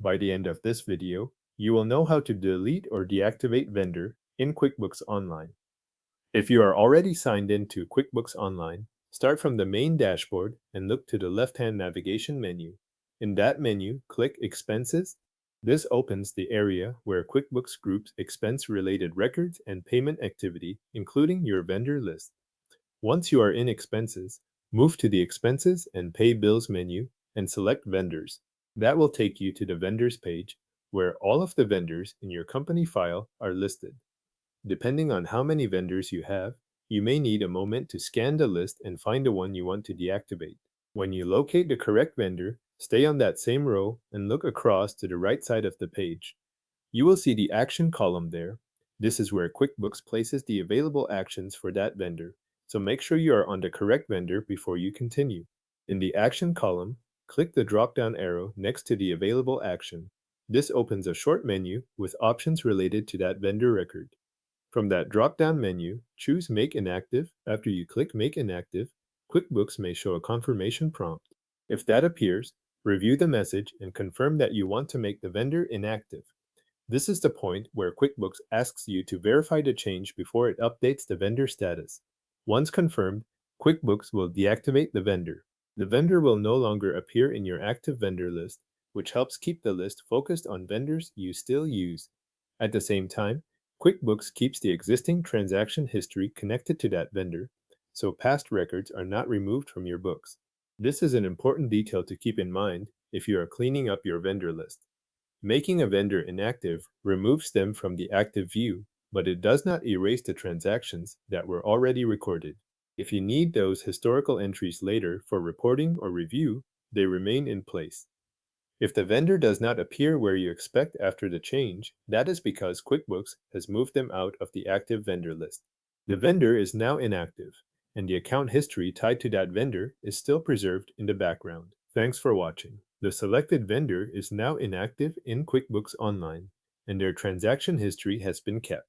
By the end of this video, you will know how to delete or deactivate vendor in QuickBooks Online. If you are already signed in to QuickBooks Online, start from the main dashboard and look to the left-hand navigation menu. In that menu, click Expenses. This opens the area where QuickBooks groups expense-related records and payment activity, including your vendor list. Once you are in Expenses, move to the Expenses and Pay Bills menu and select Vendors. That will take you to the Vendors page, where all of the vendors in your company file are listed. Depending on how many vendors you have, you may need a moment to scan the list and find the one you want to deactivate. When you locate the correct vendor, stay on that same row and look across to the right side of the page. You will see the Action column there. This is where QuickBooks places the available actions for that vendor, so make sure you are on the correct vendor before you continue. In the Action column, click the drop-down arrow next to the available action. This opens a short menu with options related to that vendor record. From that drop-down menu, choose Make Inactive. After you click Make Inactive, QuickBooks may show a confirmation prompt. If that appears, review the message and confirm that you want to make the vendor inactive. This is the point where QuickBooks asks you to verify the change before it updates the vendor status. Once confirmed, QuickBooks will deactivate the vendor. The vendor will no longer appear in your active vendor list, which helps keep the list focused on vendors you still use. At the same time, QuickBooks keeps the existing transaction history connected to that vendor, so past records are not removed from your books. This is an important detail to keep in mind if you are cleaning up your vendor list. Making a vendor inactive removes them from the active view, but it does not erase the transactions that were already recorded. If you need those historical entries later for reporting or review, they remain in place. If the vendor does not appear where you expect after the change, that is because QuickBooks has moved them out of the active vendor list. The vendor is now inactive, and the account history tied to that vendor is still preserved in the background. Thanks for watching. The selected vendor is now inactive in QuickBooks Online, and their transaction history has been kept.